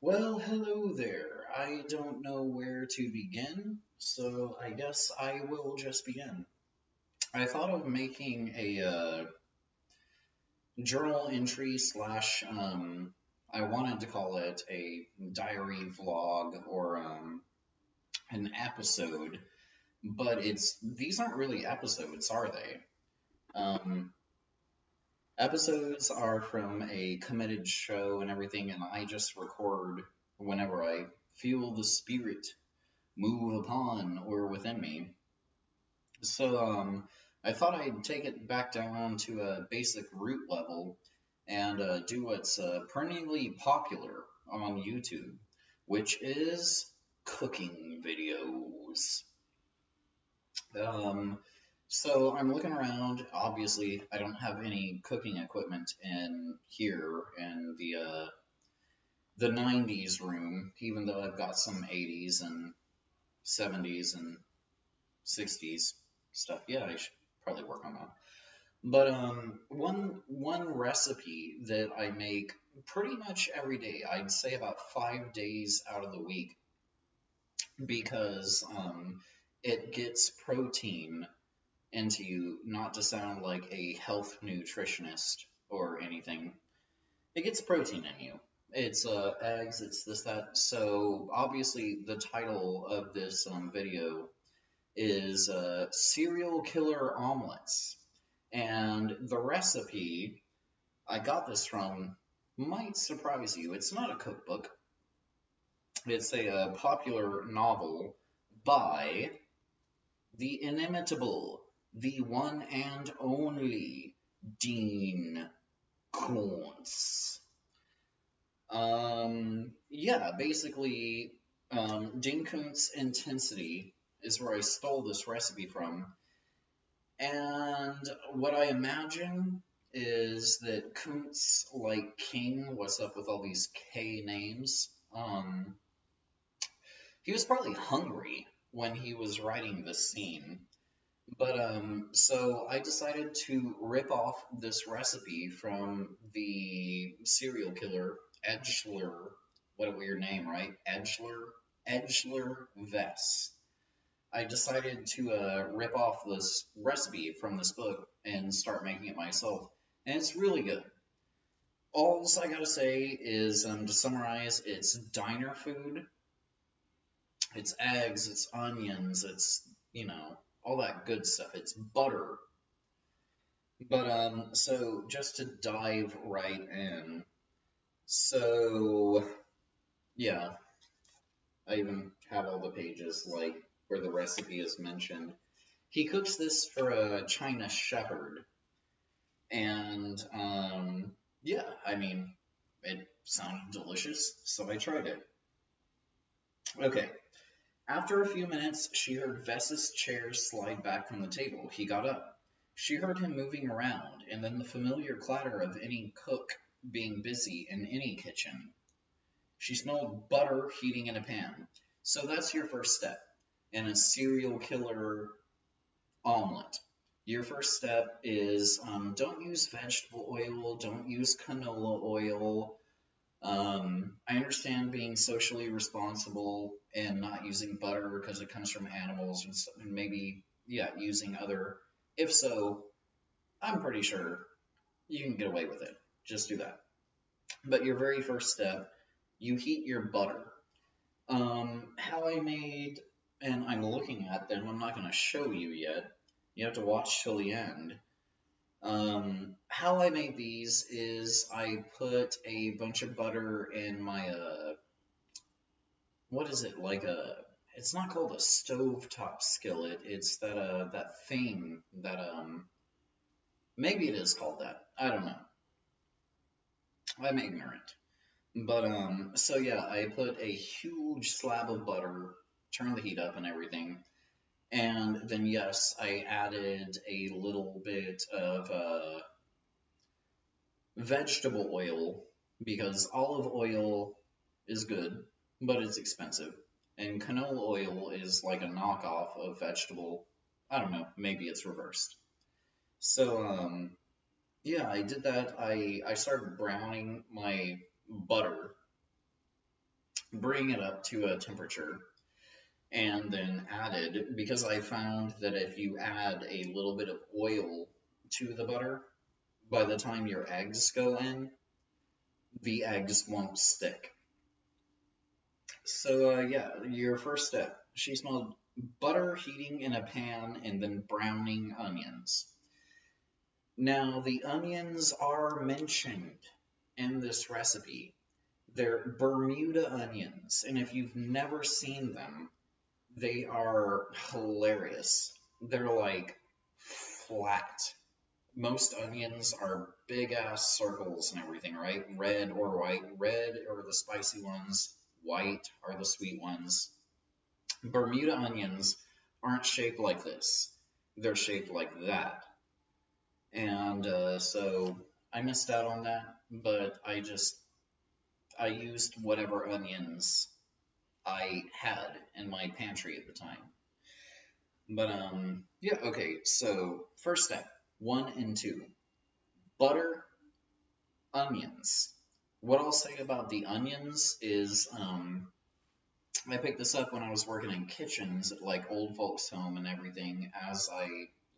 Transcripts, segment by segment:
Well, hello there. I don't know where to begin, so I guess I will just begin. I thought of making a journal entry slash, I wanted to call it a diary vlog or an episode, but these aren't really episodes, are they? Um, Episodes are from a committed show and everything, and I just record whenever I feel the spirit move upon or within me. So I thought I'd take it back down to a basic root level and do what's perennially popular on YouTube, which is cooking videos. Um, so I'm looking around. Obviously, I don't have any cooking equipment in here in the 90s room, even though I've got some 80s and 70s and 60s stuff. Yeah, I should probably work on that. But one recipe that I make pretty much every day, I'd say about 5 days out of the week, because it gets protein into you, not to sound like a health nutritionist or anything. It gets protein in you. It's eggs, it's this, that. So obviously the title of this video is serial killer omelets. And the recipe I got this from might surprise you. It's not a cookbook, it's a popular novel by the inimitable, the one and only Dean Koontz. Yeah, basically, Dean Koontz Intensity is where I stole this recipe from. And what I imagine is that Kuntz, like King, what's up with all these K names? He was probably hungry when he was writing the scene. But so I decided to rip off this recipe from the serial killer Edgeler. What a weird name, right? Edgeler Vess. I decided to rip off this recipe from this book and start making it myself, and it's really good. All I gotta say is, to summarize, it's diner food. It's eggs, it's onions, it's all that good stuff. It's butter. But so just to dive right in, so yeah, I even have all the pages like where the recipe is mentioned. He cooks this for a China Shepherd, and yeah, I mean, it sounded delicious, so I tried it. Okay, after a few minutes, she heard Vess's chair slide back from the table. He got up. She heard him moving around, and then the familiar clatter of any cook being busy in any kitchen. She smelled butter heating in a pan. So that's your first step in a serial killer omelet. Your first step is don't use vegetable oil, don't use canola oil. I understand being socially responsible and not using butter because it comes from animals and maybe, yeah, using other. If so, I'm pretty sure you can get away with it. Just do that. But your very first step, you heat your butter. How I made, and I'm looking at them, I'm not going to show you yet. You have to watch till the end. How I made these is I put a bunch of butter in my, what is it, like it's not called a stovetop skillet, it's that thing that, maybe it is called that. I don't know. I'm ignorant. But, so yeah, I put a huge slab of butter, turned the heat up and everything, and then, yes, I added a little bit of vegetable oil because olive oil is good, but it's expensive. And canola oil is like a knockoff of vegetable. I don't know, maybe it's reversed. So, yeah, I did that. I started browning my butter bring it up to a temperature, and then added, because I found that if you add a little bit of oil to the butter, by the time your eggs go in, the eggs won't stick. So, yeah, your first step. She smelled butter heating in a pan and then browning onions. Now, the onions are mentioned in this recipe. They're Bermuda onions, and if you've never seen them, they are hilarious. They're like flat. Most onions are big ass circles and everything, right? Red or white. Red are the spicy ones, white are the sweet ones. Bermuda onions aren't shaped like this, they're shaped like that. And so I missed out on that, but I used whatever onions I had in my pantry at the time. But yeah, okay. So first step, 1 and 2, butter, onions. What I'll say about the onions is I picked this up when I was working in kitchens at like old folks' home and everything, as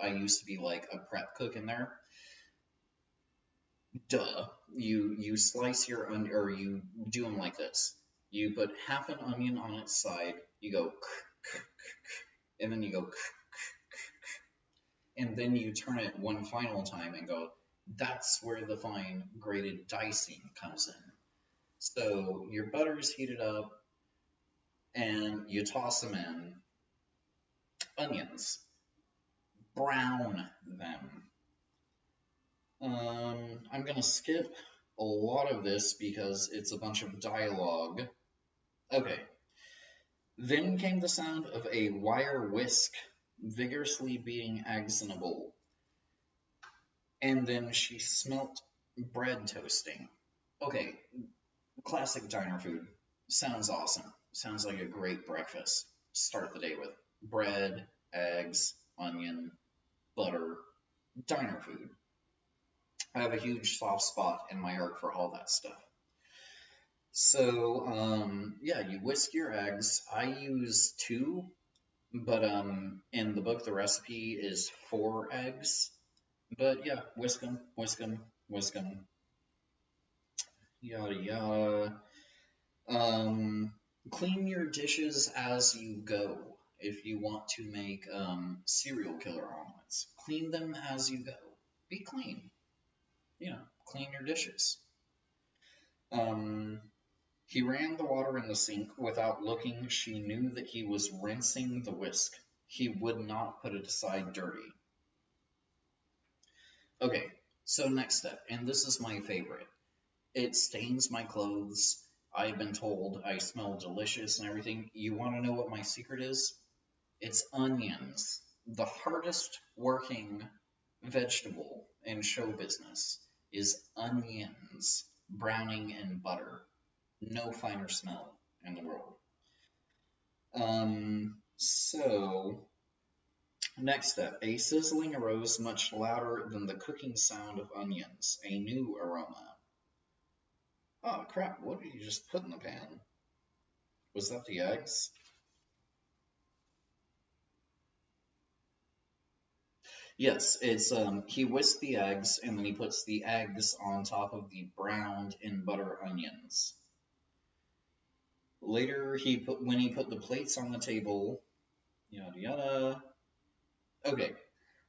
I used to be like a prep cook in there. Duh. You slice your onion, or you do them like this. You put half an onion on its side. You go, and then you go, and then you turn it one final time and go. That's where the fine grated dicing comes in. So your butter is heated up, and you toss them in. Onions, brown them. I'm gonna skip a lot of this because it's a bunch of dialogue. Okay. Then came the sound of a wire whisk vigorously beating eggs in a bowl. And then she smelt bread toasting. Okay, classic diner food. Sounds awesome. Sounds like a great breakfast. Start the day with bread, eggs, onion, butter, diner food. I have a huge soft spot in my heart for all that stuff. So, yeah, you whisk your eggs. I use 2, but in the book the recipe is 4 eggs. But yeah, whisk them, whisk them, yada yada. Um, Clean your dishes as you go. If you want to make serial killer omelets, clean them as you go. Be clean. Clean your dishes. Um, he ran the water in the sink without looking. She knew that he was rinsing the whisk. He would not put it aside dirty. Okay, so next step, and this is my favorite. It stains my clothes. I've been told I smell delicious and everything. You want to know what my secret is? It's onions. The hardest working vegetable in show business is onions, browning in butter. No finer smell in the world. So next step, a sizzling arose much louder than the cooking sound of onions, a new aroma. Oh crap, what did you just put in the pan? Was that the eggs? Yes, it's he whisks the eggs and then he puts the eggs on top of the browned in butter onions. Later when he put the plates on the table, yada yada. Okay,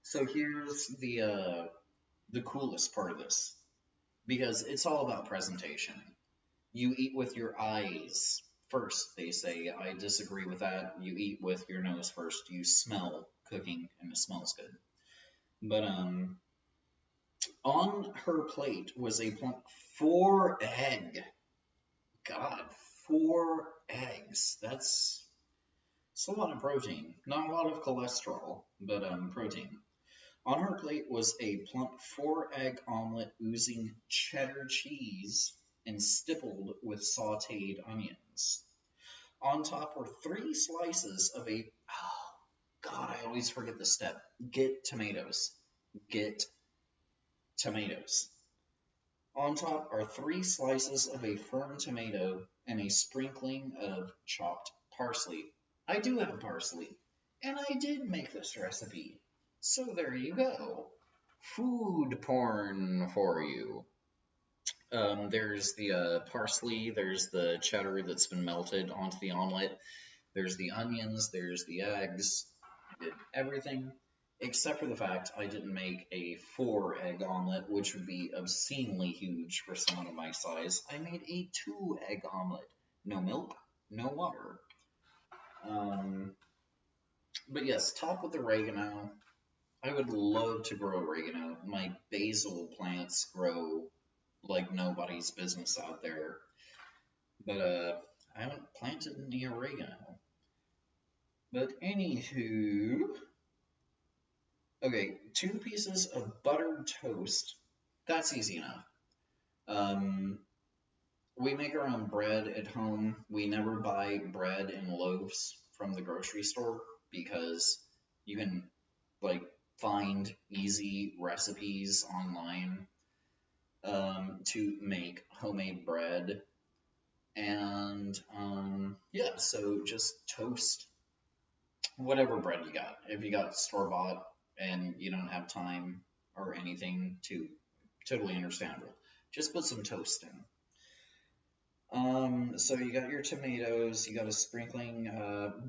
so here's the coolest part of this, because it's all about presentation. You eat with your eyes first, they say. I disagree with that. You eat with your nose first. You smell cooking, and it smells good. But on her plate was a plump 4 egg. God, 4 eggs. That's a lot of protein. Not a lot of cholesterol, but protein. On her plate was a plump 4 egg omelet oozing cheddar cheese and stippled with sauteed onions. On top were 3 slices of oh, God, I always forget this step. Get tomatoes. Get tomatoes. On top are three slices of a firm tomato and a sprinkling of chopped parsley. I do have parsley, and I did make this recipe. So there you go. Food porn for you. There's the parsley, there's the cheddar that's been melted onto the omelet, there's the onions, there's the eggs. I did everything except for the fact I didn't make a 4 egg omelet, which would be obscenely huge for someone of my size. I made a 2 egg omelet. No milk, no water. Um, but yes, top with oregano. I would love to grow oregano. My basil plants grow like nobody's business out there. But I haven't planted any oregano. But anywho, okay, 2 pieces of buttered toast. That's easy enough. Um, we make our own bread at home. We never buy bread in loaves from the grocery store because you can like find easy recipes online to make homemade bread. And yeah, so just toast whatever bread you got. If you got store bought and you don't have time or anything to, totally understandable. Just put some toast in. So you got your tomatoes, you got a sprinkling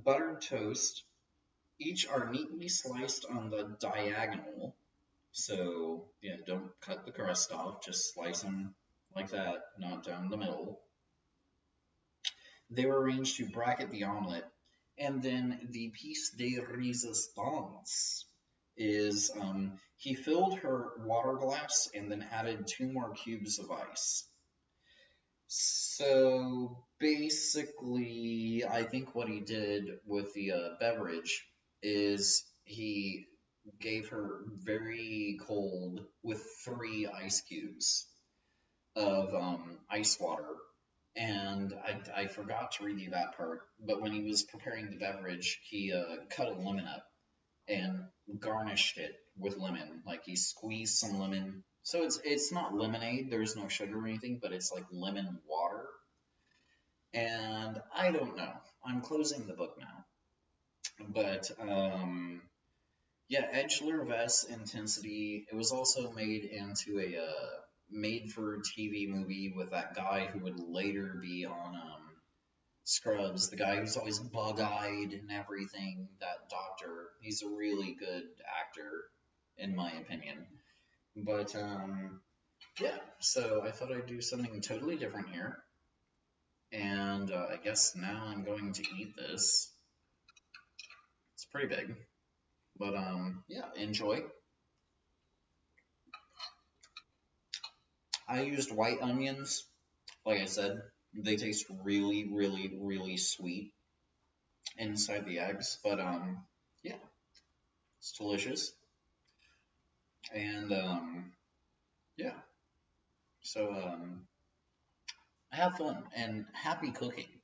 buttered toast. Each are neatly sliced on the diagonal. So yeah, don't cut the crust off, just slice them like that, not down the middle. They were arranged to bracket the omelet. And then the piece de resistance is he filled her water glass and then added 2 more cubes of ice. So basically, I think what he did with the beverage is he gave her very cold with 3 ice cubes of ice water. And I forgot to read you that part, but when he was preparing the beverage, he cut a lemon up and garnished it with lemon. Like he squeezed some lemon. So it's not lemonade, there's no sugar or anything, but it's like lemon water. And I don't know. I'm closing the book now. But yeah, Edge Vest Intensity. It was also made into a made for TV movie with that guy who would later be on Scrubs, the guy who's always bug eyed and everything, that doctor. He's a really good actor, in my opinion. But yeah, so I thought I'd do something totally different here. And I guess now I'm going to eat this. It's pretty big. But yeah, enjoy. I used white onions. Like I said, they taste really, really, really sweet inside the eggs. But yeah, it's delicious. And yeah, so have fun and happy cooking.